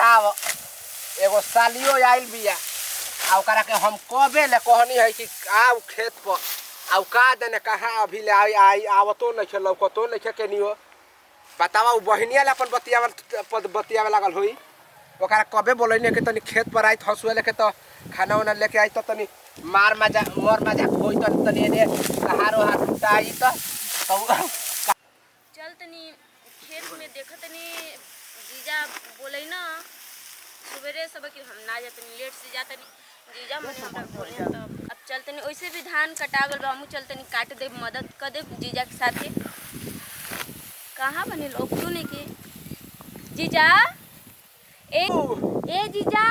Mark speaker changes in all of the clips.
Speaker 1: बताओ एगो सालियो आइल बिया आ ओकरा के हम कबे ले कहनी है कि आओ खेत पर आउ का देने कहाँ अभी ले आई आवतो नहीं खे लौकतो नहीं खे केनियो बतावा उ बहिनिया ले अपन बतियावे लागल होई ओकरा कबे बोलैने के तनी खेत पर आई हसुए लेके तो खाना वाना लेके आई तो तनी मोर मजा होई तो तनी ने कहारो हाथ उठाई तो
Speaker 2: चल तनी खेत में देखा तनी जीजा बोले ना सवेरे सब कि हम ना जातनी लेट से जातनी जीजा मन हमरा बोले तो अब चल तनी वैसे भी धान कटा गल बा हमहू चल तनी काट दे मदद कर दे जीजा के साथे कहाँ बने लोग क्यों नहीं के जीजा ए जीजा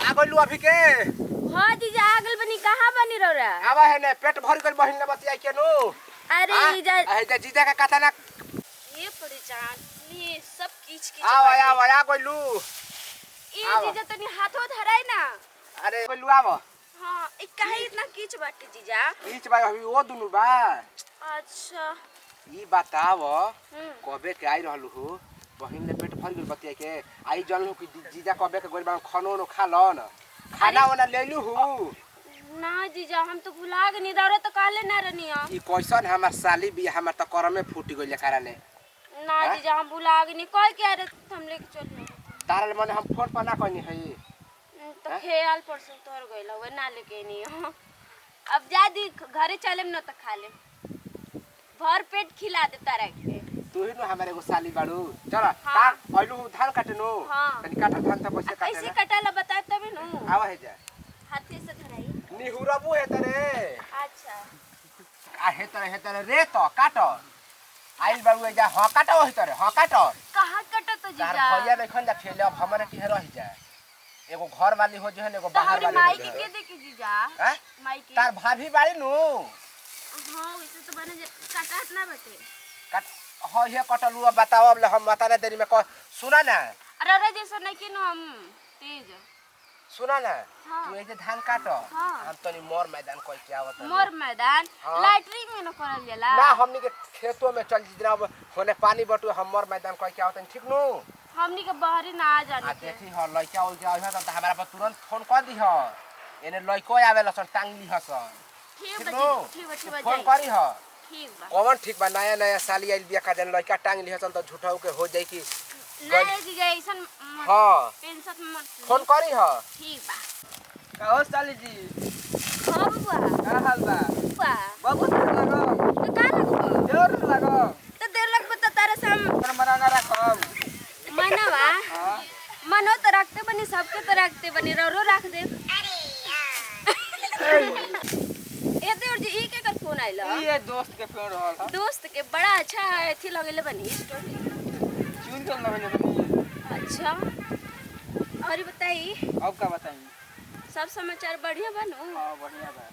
Speaker 1: आ गइलू अभी के
Speaker 2: हां जीजा आ गल बनी कहाँ बनी रौरा
Speaker 1: आवा है ने पेट भर गइल बहिन ने बतिया केनो
Speaker 2: अरे जीजा
Speaker 1: ए जीजा का कथा ना
Speaker 2: ये पड़ी जान ये सब कीच कीच
Speaker 1: आ गइलू
Speaker 2: ए जीजा तनी हाथो धराई ना
Speaker 1: अरे गइलू आवा
Speaker 2: हां ए काहे इतना कीच बाटे जीजा
Speaker 1: कीच भाई अभी वो दुनु बा
Speaker 2: अच्छा
Speaker 1: ई बताव कबे के आई रहलू हो बहिन ने पेट भर गइल बतिया के आई जानलू कि जीजा कबे के गइल बा खानो न खा ल न खाना वाला लेलू हो
Speaker 2: ना जीजा हम तो भुला गनी दौरा तो काले ना रनिया
Speaker 1: ई कैसन हमर साली भी हमर त कर में फूटी गइल कराने
Speaker 2: ना जीजा हम भुला गनी कह के अरे हम लेके चल
Speaker 1: तारल मन हम फोन पर ना कहनी है
Speaker 2: तो खेल परसों तोर गइल वो ना लेके नी अब जा दी घरे चलेम न त खा लेम भर पेट खिला दे तारा के
Speaker 1: तू ही न हमारे एगो साली बाड़ू चल का आइलू धान काटनो तनी काटा धान त पैसे काटे
Speaker 2: कैसे कटाला बता तबे नु
Speaker 1: आवा है जा
Speaker 2: हाथे से धराई
Speaker 1: निहुरबू है तरे
Speaker 2: अच्छा
Speaker 1: आ हे तरे रे तो काटो आइल बाबू जा हां काटो है तरे हां काटो
Speaker 2: कहां कटो तो जीजा
Speaker 1: तार भैया नहीं खन जा खेले अब हमरे की रह जाए एगो घर वाली हो जो है एगो बाहर वाली
Speaker 2: माई के देखी जीजा
Speaker 1: हैं
Speaker 2: माई के
Speaker 1: तार भाभी बाड़ी नु
Speaker 2: हां वैसे तो बने काटत ना बटे
Speaker 1: कट हां ये कटलू अब बताओ अब हम बता ना देरी में सुना ना
Speaker 2: अरे जैसा नहीं कि हम तेज
Speaker 1: सुना ना तू ए जे धान काटो हम तनी मोर मैदान कह के आवत
Speaker 2: मोर मैदान लैटरिंग में न करल जाला
Speaker 1: ना हमनी के खेतों में चल जरा होने पानी बटू हम मोर मैदान कह के आवत ठीक नु
Speaker 2: हमनी के बाहरी ना आ जाने
Speaker 1: देखी ह लइका हो गया त हमरा पर तुरंत फोन कर दी ह एने लइको आवे लसन टांगली हसन
Speaker 2: ठीक
Speaker 1: फोन करी ह
Speaker 2: ठीक बा
Speaker 1: कौन ठीक बा नया साली आइल बिया का जन लइका टांगली हसन त झूठाऊ के हो जाई कि
Speaker 2: नहीं जीजा ऐसन
Speaker 1: हां
Speaker 2: टेंशन मत
Speaker 1: फोन करी ह
Speaker 2: ठीक बा
Speaker 3: कहो साली जी
Speaker 2: हां बुआ
Speaker 3: का हाल बा
Speaker 2: बुआ
Speaker 3: बाबू लगो
Speaker 2: तो का लगबो
Speaker 3: जोर लगो
Speaker 2: तो देर लगबो तो तारे सम
Speaker 3: मराना रखब
Speaker 2: मनवा मनो तो रखते बनी सबके तो रखते बनी रो रख दे ए देवर जी ई के कर फोन आइला
Speaker 3: ये दोस्त के फोन रहल ह
Speaker 2: दोस्त के बड़ा अच्छा एथी लगेले बनी स्टोरी
Speaker 3: चुन कर लगले बनी
Speaker 2: अच्छा और बताई
Speaker 3: अब का बताई
Speaker 2: सब समाचार बढ़िया बनू
Speaker 3: हां बढ़िया बा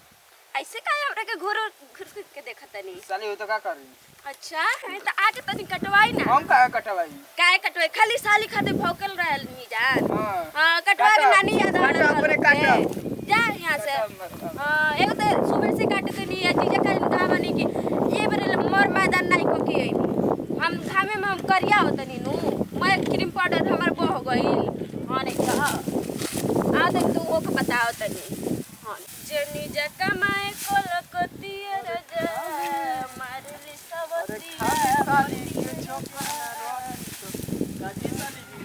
Speaker 2: ऐसे काहे हमरा के घुर के देखत नहीं
Speaker 3: साली हो तो का करी
Speaker 2: अच्छा है तो आके तनी कटवाई ना
Speaker 3: हम का कटवाई
Speaker 2: काहे कटवाई खाली साली खाते भौकल रहल नहीं जान
Speaker 3: हां
Speaker 2: हां कटवा के नानी याद आ
Speaker 3: काटो अपने काटो
Speaker 2: जा यहां से हां एगो तो सुबह से काट के नहीं चीज का कहा बनी कि ये बरे मोर मैदान नहीं को की हम घामे में हम करिया होतनी नु मैं क्रीम पाउडर हमर बह गइल हां नहीं तो आ देख तू वो बताओ तनी हां जनी जका माए कोलकतिया राजा मारली सवतिया
Speaker 3: साली के छोकरा काजी साली जी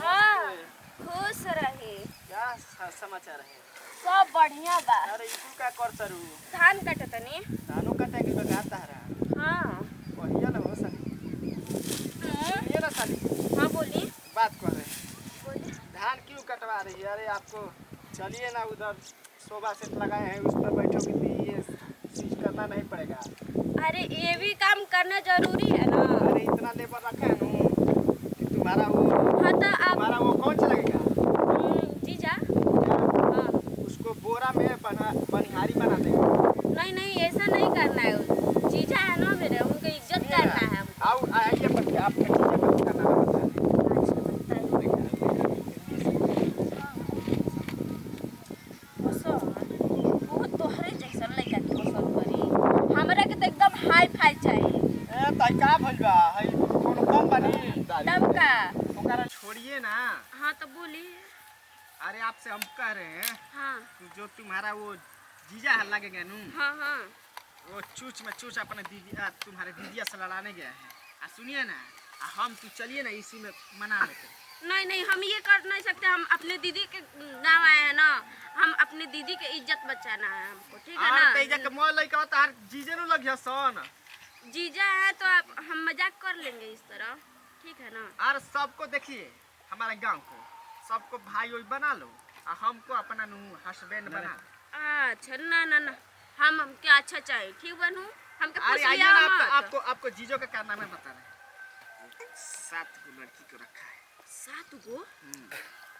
Speaker 2: हां खुश रही
Speaker 3: क्या समाचार है
Speaker 2: सब बढ़िया बा
Speaker 3: अरे इकू का कर सरू
Speaker 2: धान कटतनी
Speaker 3: धानो कटे के लगाता रहा
Speaker 2: हां
Speaker 3: बढ़िया ना हो साली ये ना साली
Speaker 2: हां बोली
Speaker 3: बात कर रहे
Speaker 2: बोली
Speaker 3: धान क्यों कटवा रही है अरे आपको चलिए ना उधर शोभा सेट लगाए हैं उस पर बैठोगे तो ये चीज करना नहीं पड़ेगा
Speaker 2: अरे ये भी काम करना जरूरी है ना
Speaker 3: अरे इतना लेबर रखे हैं ना कि तुम्हारा वो
Speaker 2: हाँ तो आप
Speaker 3: तुम्हारा वो कौन चलाएगा
Speaker 2: जीजा
Speaker 3: हाँ,
Speaker 2: हाँ
Speaker 3: उसको बोरा में बनिहारी बना देगा
Speaker 2: नहीं नहीं ऐसा नहीं करना है जीजा है ना मेरे उनको इज्जत करना है हमको।
Speaker 3: आओ आइए बच्चे आपका चीजें मत करना है
Speaker 2: अच्छा बताइए बहुत तोहरे जैसा लड़का के पसंद करी हमरा के तो एकदम हाई फाई चाहिए
Speaker 3: ए ताई का भइल बा हई कोनो कम बनी
Speaker 2: तब का
Speaker 3: ओकरा छोड़िए ना
Speaker 2: हाँ हाँ तो बोलिए।
Speaker 3: अरे आपसे हम कह रहे हैं
Speaker 2: हाँ
Speaker 3: जो तुम्हारा वो जीजा है लगेगा नू,
Speaker 2: हाँ हाँ
Speaker 3: वो चूच में चूच अपने तुम्हारे दीदिया से लड़ाने गया है। सुनिए ना, हम तू चलिए ना इसी में मना लेते।
Speaker 2: नहीं नहीं, हम ये कर नहीं सकते। हम अपने दीदी के गाँव आए हैं ना, हम अपने दीदी के इज्जत बचाना है हमको, ठीक है ना।
Speaker 3: तेजा के मोल लइका तार जीजे नु लगिया सन।
Speaker 2: जीजा है तो आप हम मजाक कर लेंगे इस तरह, ठीक है ना।
Speaker 3: और सबको देखिए हमारे गांव को सबको भाई वही बना लो और हमको अपना नु हस्बैंड बना।
Speaker 2: अच्छा ना ना ना, हम क्या अच्छा चाहिए, ठीक बनू हमके पूछ
Speaker 3: अरे आइए
Speaker 2: लिया
Speaker 3: ना,
Speaker 2: मत।
Speaker 3: आपको जीजो का क्या नाम है बता रहे। 7 को लड़की को रखा है।
Speaker 2: 7 गो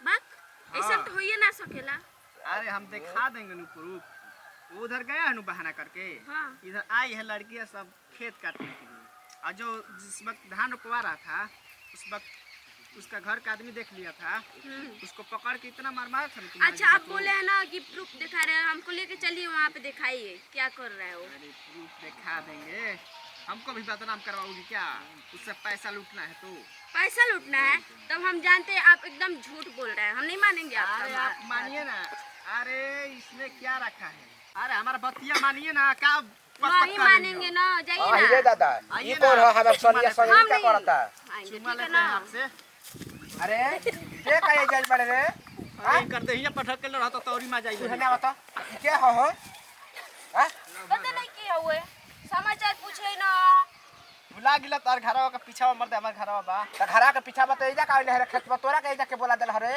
Speaker 2: बात ऐसा तो हो ही ना सकेला।
Speaker 3: अरे हम दिखा देंगे नु प्रूफ। वो उधर गया है नु बहाना करके,
Speaker 2: हाँ
Speaker 3: इधर आई है लड़कियां सब खेत काटने के लिए। और जो जिस वक्त धान रोपवा रहा था उस वक्त उसका घर का आदमी देख लिया था, उसको पकड़ के इतना मार मारा था ना।
Speaker 2: अच्छा आप बोले हैं ना कि प्रूफ दिखा रहे हैं, हमको लेके चलिए वहाँ पे दिखाइए क्या कर रहा है वो।
Speaker 3: अरे प्रूफ दिखा देंगे, हमको भी बदनाम करवाओगी क्या? उससे पैसा लूटना है तो।
Speaker 2: पैसा लूटना है तब हम जानते हैं आप एकदम झूठ बोल रहे हैं, हम नहीं मानेंगे
Speaker 3: अरे आप
Speaker 2: आपका।
Speaker 3: मानिए ना। अरे इसमें क्या रखा है? अरे हमारा बतिया मानिए ना। क्या
Speaker 2: नहीं मानेंगे ना, जाइए
Speaker 1: आइए
Speaker 2: ना।
Speaker 1: दादा,
Speaker 3: आइए
Speaker 1: ये
Speaker 3: ना।
Speaker 1: कौन है? हमारे सोनिया
Speaker 2: हम
Speaker 1: संगी क्या
Speaker 2: नहीं
Speaker 1: करता?
Speaker 2: आएंगे,
Speaker 3: चुम्मा
Speaker 2: ठीक है
Speaker 3: लेते
Speaker 2: ना।
Speaker 3: हैं आपसे।
Speaker 1: अरे ये का ये जज बड़े रे?
Speaker 3: अरे करते ही पटक के लड़ाता तौरी में
Speaker 1: तू
Speaker 3: जाइए।
Speaker 1: ना बता क्या हो? हां
Speaker 2: पता नहीं क्या हुए, समाचार पूछे ना।
Speaker 3: भुला गिला तार घरवा का पीछा मर दे हमार घरवा बा।
Speaker 1: त घरा के पीछा बता इजा का ले खेत में तोरा के इजा के बोला दल हरे।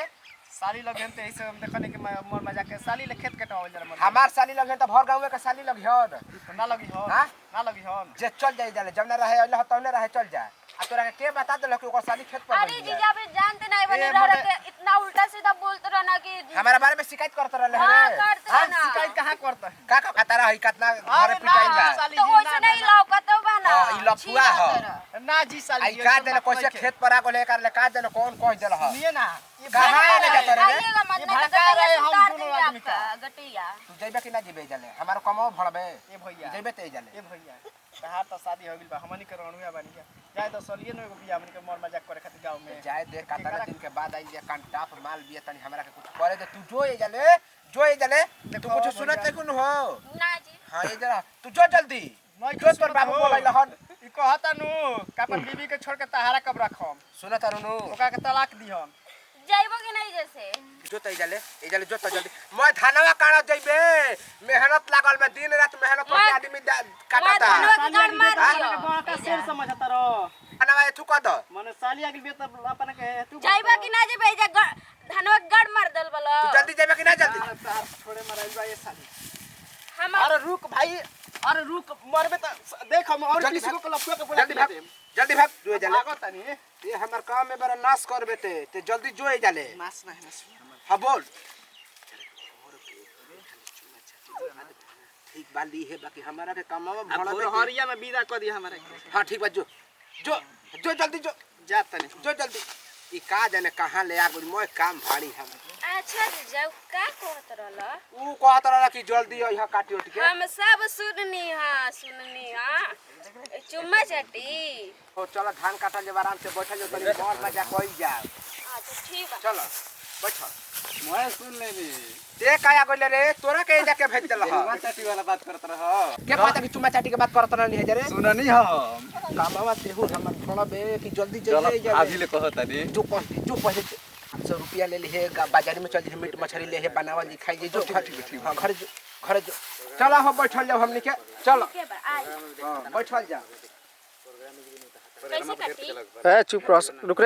Speaker 3: साली लग हेनते ऐसे हम देखने के मोर में जाके साली ले खेत कटावल जरा मर।
Speaker 1: हमार साली लगे त भर गांव के साली लगी हो
Speaker 3: ना लगी हो।
Speaker 1: हाँ?
Speaker 3: ना लगी हो।
Speaker 1: जे चल जाई जाले जब ना रहे अल्लाह तौने रहे चल जा। आ तोरा के बता दल कि ओकर साली खेत पर
Speaker 2: अरे
Speaker 1: गई है।
Speaker 2: जीजा भी जानते नहीं बने
Speaker 3: ए,
Speaker 2: रह
Speaker 3: मने-
Speaker 2: के इतना उल्टा सीधा बोलते रहना कि
Speaker 1: हमारे बारे में शिकायत करत रहले
Speaker 2: हाँ
Speaker 1: रे।
Speaker 2: करते
Speaker 1: हाँ,
Speaker 2: रहना।
Speaker 3: शिकायत कहाँ करता है?
Speaker 1: का खतरा है कितना घरे
Speaker 3: अरे
Speaker 1: पिटाई
Speaker 3: ना,
Speaker 1: बा।
Speaker 3: साली
Speaker 2: तो
Speaker 3: जी,
Speaker 2: वैसे
Speaker 3: ना,
Speaker 2: नहीं
Speaker 3: ना,
Speaker 2: लौकतो बा ना।
Speaker 1: हाँ, ई लफुआ
Speaker 2: छिया
Speaker 1: ह।
Speaker 2: तरह।
Speaker 3: ना जी साली
Speaker 1: आई
Speaker 3: ये
Speaker 1: का
Speaker 3: सब
Speaker 1: देले
Speaker 3: बात
Speaker 1: कैसे
Speaker 3: नहीं है।
Speaker 1: खेत पर आ को लेकर ले का देले कौन कह देल ह।
Speaker 3: सुनिए ना, ये
Speaker 1: कहाँ
Speaker 3: भगा
Speaker 1: ले
Speaker 3: रहे
Speaker 1: जाता
Speaker 3: हैं।
Speaker 1: रे?
Speaker 2: आइएगा मत
Speaker 3: ये
Speaker 2: नहीं तो
Speaker 3: भगा रहे
Speaker 2: कहीं
Speaker 3: हैं हम
Speaker 2: उतार
Speaker 3: दोनों
Speaker 2: देंगे
Speaker 3: आदमी का।
Speaker 2: आपका गटिया।
Speaker 1: तू जइबे कि ना जइबे जाले हमारो कमाओ भड़बे।
Speaker 3: ये भैया
Speaker 1: जइबे ते जाले।
Speaker 3: ये भैया तहार तो शादी हो गइल बा, हमनी के रणुआ बनी गया। जाए तो सलिए न एगो बिया हमनी के मोर मजाक करे खातिर गांव में।
Speaker 1: जाए दे कातना दिन के बाद आई जे कंटाप माल बिया तनी हमरा के कुछ करे दे। तू जो ए जाले तू कुछ सुनत नहीं कुन हो।
Speaker 2: ना जी
Speaker 1: हां ये जरा तू जो जल्दी
Speaker 3: नहीं
Speaker 1: जो तोर बाबू बोलैल हन।
Speaker 3: ई कहता नु का अपन बीबी के छोड़ के तहारा कब रखम,
Speaker 1: सुनत रहनु
Speaker 3: ओका के तलाक दिहम।
Speaker 2: जाइबो कि नहीं जैसे
Speaker 1: जो त ए जाले जो त जल्दी मैं धनवा काढ़ जइबे। मेहनत लागल में दिन रात मेहनत करके आदमी काटता।
Speaker 2: धनवा के गाड़ मार
Speaker 3: साली
Speaker 2: दियो।
Speaker 3: के बड़ा का शेर समझता रो।
Speaker 1: धनवा तू कद
Speaker 3: माने साली आगिल बे तब अपन के तू
Speaker 2: जाइबो कि ना जेबे जा धनवा के गाड़ मार दल बलो।
Speaker 1: तू जल्दी जइबे कि ना जल्दी।
Speaker 3: थोड़े मराइल बा ये साली।
Speaker 2: हम
Speaker 3: अरे रुक भाई, अरे रुक मरबे त देख हम और
Speaker 1: जल्दी
Speaker 3: किसी को लफुआ के बोला
Speaker 1: जल्दी भाग जल्दी भाग जो ए जाले।
Speaker 3: भागो तनी
Speaker 1: ये हमर काम में बड़ा नाश करबे ते जल्दी जो ए जाले।
Speaker 3: नाच नहीं नाच।
Speaker 1: हां बोल। ठीक बाली है बाकी हमारा के काम में
Speaker 3: अब
Speaker 1: भड़ा
Speaker 3: हरिया में विदा कर दिया हमारे।
Speaker 1: हां ठीक बा जो जो जो जल्दी जो
Speaker 3: जा तनी
Speaker 1: जो जल्दी। ई का जाने कहां ले आ गई मोय काम भाड़ी हम।
Speaker 2: अच्छा जीजा का कहत रहला।
Speaker 1: ऊ कहत रहा कि जल्दी यहां काटी उठ के।
Speaker 2: हम सब सुननी हां चुम्मा चाटी।
Speaker 1: हो चलो धान काटल जब आराम से बैठल जो तनी मोर मजा कोई जा।
Speaker 2: अच्छा ठीक बा।
Speaker 1: चलो बैठो।
Speaker 3: मैं सुन लेनी
Speaker 1: ते काया गइले रे तोरा के जाके भेज देल ह।
Speaker 3: चाटी वाला बात करत रह।
Speaker 1: के कहता कि चुम्मा चाटी के बात करत रहनी है रे।
Speaker 3: सुननी हम
Speaker 1: कामवा तेहू हमर छोड़ा बे कि जल्दी
Speaker 3: चलो
Speaker 1: जल्दी
Speaker 3: अभी ले कहता नी
Speaker 1: जो पैसे 500 रुपया ले लिए बाजार में चल जे मीट मछली ले है बनावल जी खाई जे जो हां घर जो चलो हम बैठल जाओ हमनी के चलो
Speaker 2: के बा आई
Speaker 1: हां बैठल जा।
Speaker 2: कैसे काटी।
Speaker 1: ए चुप रह रुक।